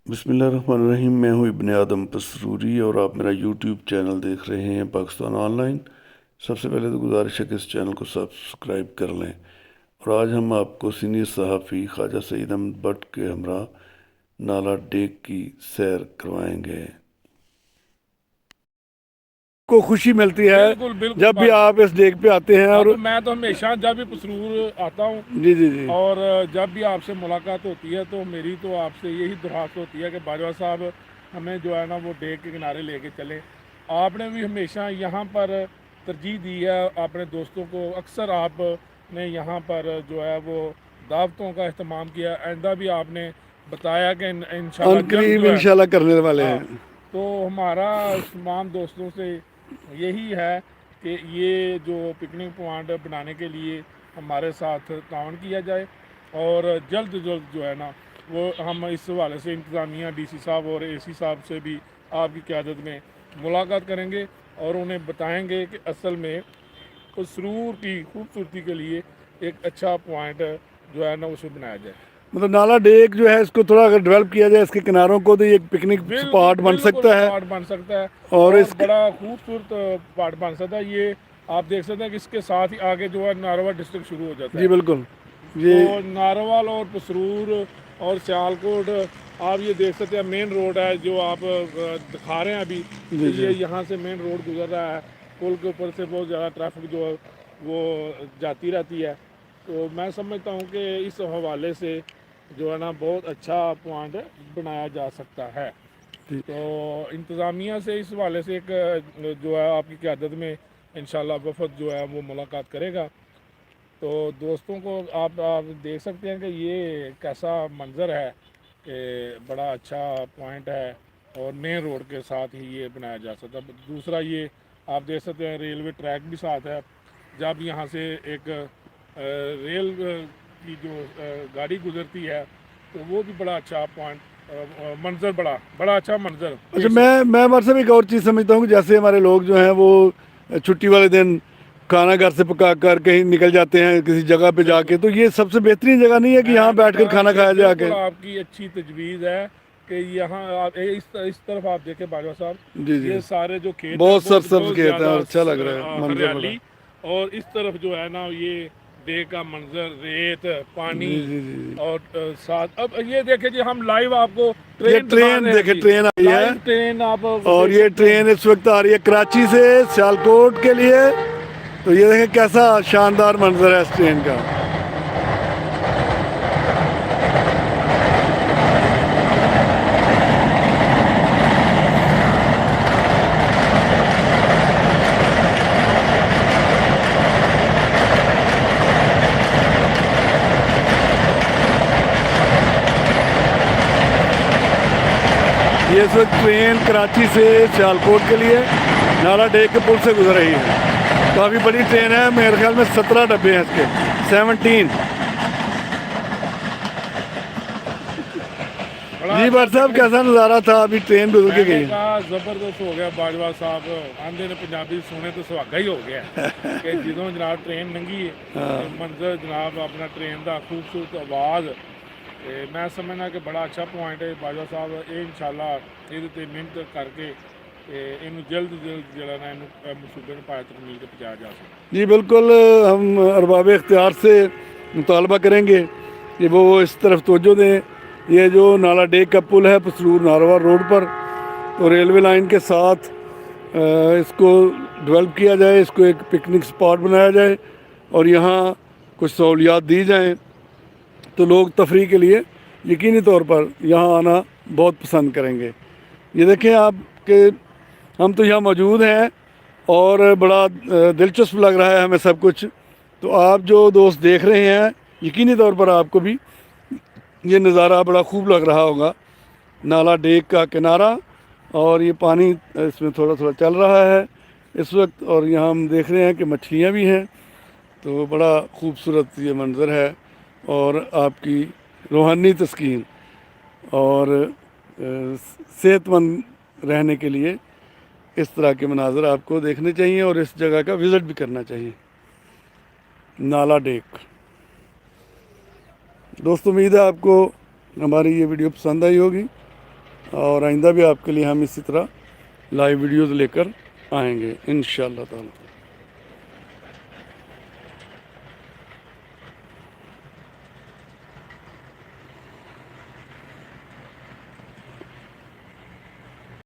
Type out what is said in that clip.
بسم اللہ الرحمن الرحیم۔ میں ہوں ابن آدم پسروری اور آپ میرا یوٹیوب چینل دیکھ رہے ہیں پاکستان آن لائن۔ سب سے پہلے تو گزارش ہے کہ اس چینل کو سبسکرائب کر لیں، اور آج ہم آپ کو سینئر صحافی خواجہ سعید احمد بٹ کے ہمراہ نالہ ڈیک کی سیر کروائیں گے۔ کو خوشی ملتی ہے بالکل بالکل جب بھی آپ اس ڈیک پہ آتے ہیں، اور تو میں تو ہمیشہ جب بھی پسرور آتا ہوں جی جی جی اور جب بھی آپ سے ملاقات ہوتی ہے تو میری تو آپ سے یہی درخواست ہوتی ہے کہ باجوہ صاحب ہمیں جو ہے نا وہ ڈیک کے کنارے لے کے چلیں۔ آپ نے بھی ہمیشہ یہاں پر ترجیح دی ہے اپنے دوستوں کو، اکثر آپ نے یہاں پر جو ہے وہ دعوتوں کا اہتمام کیا، آئندہ بھی آپ نے بتایا کہ انشاءاللہ ان جلد قریب جو ہے انشاءاللہ کرنے والے ہاں، ہیں۔ تو ہمارا تمام دوستوں سے یہی ہے کہ یہ جو پکنک پوائنٹ بنانے کے لیے ہمارے ساتھ تعاون کیا جائے، اور جلد جلد جو ہے نا وہ ہم اس حوالے سے انتظامیہ ڈی سی صاحب اور اے سی صاحب سے بھی آپ کی قیادت میں ملاقات کریں گے اور انہیں بتائیں گے کہ اصل میں سرور کی خوبصورتی کے لیے ایک اچھا پوائنٹ جو ہے نا اسے بنایا جائے۔ مطلب نالہ ڈیک جو ہے اس کو تھوڑا اگر ڈیولپ کیا جائے اس کے کناروں کو، تو یہ ایک پکنک بالکل سپاٹ بن بالکل سکتا ہے، پارٹ بن سکتا ہے اور اور اس بڑا خوبصورت پارٹ بن سکتا ہے۔ یہ آپ دیکھ سکتے ہیں کہ اس کے ساتھ ہی آگے جو ہے ناروال ڈسٹرکٹ شروع ہو جاتا جی ہے، بالکل تو یہ ناروال اور پسرور اور سیالکوٹ آپ یہ دیکھ سکتے ہیں مین روڈ ہے جو آپ دکھا رہے ہیں ابھی کہ جی جی یہ یہاں سے مین روڈ گزر رہا ہے، پل کے اوپر سے بہت زیادہ ٹریفک جو ہے وہ جاتی رہتی ہے۔ تو میں سمجھتا ہوں کہ اس حوالے سے جو ہے نا بہت اچھا پوائنٹ بنایا جا سکتا ہے۔ جی تو انتظامیہ سے اس حوالے سے ایک جو ہے آپ کی قیادت میں انشاءاللہ وفد جو ہے وہ ملاقات کرے گا۔ تو دوستوں کو آپ دیکھ سکتے ہیں کہ یہ کیسا منظر ہے کہ بڑا اچھا پوائنٹ ہے اور مین روڈ کے ساتھ ہی یہ بنایا جا سکتا ہے۔ دوسرا یہ آپ دیکھ سکتے ہیں ریلوے ٹریک بھی ساتھ ہے، جب یہاں سے ایک ریل کی جو گاڑی گزرتی ہے تو وہ بھی بڑا اچھا پوائنٹ منظر، بڑا اچھا منظر اچھا، پیش ہے۔ میں ہمارے سے ایک اور چیز سمجھتا ہوں کہ جیسے ہمارے لوگ جو ہیں وہ چھٹی والے دن کھانا گھر سے پکا کر کہیں نکل جاتے ہیں کسی جگہ پہ جا کے، تو یہ سب سے بہترین جگہ نہیں ہے کہ یہاں میں نے بیٹھ کر کہا کھانا یہ کھایا جا کے؟ بالکل آپ کی اچھی تجویز ہے کہ یہاں آپ اس طرف آپ دیکھیں باجوہ جی صاحب، جی یہ سارے جو کھیت ہیں بہت سرسبز بہت کھیت ہیں اور زیادہ اچھا لگ رہا ہے منظر بڑا۔ ہریالی، اور اس طرف جو ہے نا یہ ڈیک کا منظر، ریت، پانی، جی جی جی اور ساتھ اب یہ دیکھیں جی ہم لائیو آپ کو یہ ٹرین دکھا ٹرین رہے ہیں دیکھیں، جی، ٹرین آئی ہے، لائیو ٹرین آپ اور دیکھ یہ سکتے ہیں۔ ٹرین اس وقت آ رہی ہے کراچی سے سیالکوٹ کے لیے۔ تو یہ دیکھیں کیسا شاندار منظر ہے اس ٹرین کا۔ یہ اس وقت ٹرین کراچی سے سیالکوٹ کے لیے نالہ ڈیک کے پل سے گزر رہی ہے۔ کافی بڑی ٹرین ہے، میرے خیال میں 17 ڈبے ہیں اس کے، 17۔ بڑا جی اچھا بٹ صاحب، کیسا نظارہ تھا؟ ابھی ٹرین گزر میں کے نے گئی ہے۔ کہا زبردست ہو گیا باجوہ صاحب، آندھے نے پنجابی سونے تو سہاگا ہی ہو گیا کہ جدوں جناب ٹرین لنگھی منظر جناب اپنا ٹرین دا خوبصورت آواز، میں سمجھنا کہ بڑا اچھا پوائنٹ ہے باجوہ صاحب۔ یہ انشاءاللہ یہ تے محنت کر کے جلد جڑا نا منصوبے میں پایا تکمیل کے پہنچایا جا سکے۔ جی بالکل، ہم ارباب اختیار سے مطالبہ کریں گے کہ وہ اس طرف توجہ دیں۔ یہ جو نالہ ڈیک کا پل ہے پسرور ناروال روڈ پر، تو ریلوے لائن کے ساتھ اس کو ڈیولپ کیا جائے، اس کو ایک پکنک سپاٹ بنایا جائے، اور یہاں کچھ سہولیات دی جائیں تو لوگ تفریح کے لیے یقینی طور پر یہاں آنا بہت پسند کریں گے۔ یہ دیکھیں آپ کہ ہم تو یہاں موجود ہیں اور بڑا دلچسپ لگ رہا ہے ہمیں سب کچھ۔ تو آپ جو دوست دیکھ رہے ہیں، یقینی طور پر آپ کو بھی یہ نظارہ بڑا خوب لگ رہا ہوگا، نالہ ڈیک کا کنارہ، اور یہ پانی اس میں تھوڑا تھوڑا چل رہا ہے اس وقت، اور یہاں ہم دیکھ رہے ہیں کہ مچھلیاں بھی ہیں۔ تو بڑا خوبصورت یہ منظر ہے، اور آپ کی روحانی تسکین اور صحت مند رہنے کے لیے اس طرح کے مناظر آپ کو دیکھنے چاہیے، اور اس جگہ کا وزٹ بھی کرنا چاہیے، نالہ ڈیک۔ دوستو، امید ہے آپ کو ہماری یہ ویڈیو پسند آئی ہوگی۔ اور آئندہ بھی آپ کے لیے ہم اسی طرح لائیو ویڈیوز لے کر آئیں گے انشاءاللہ تعالی.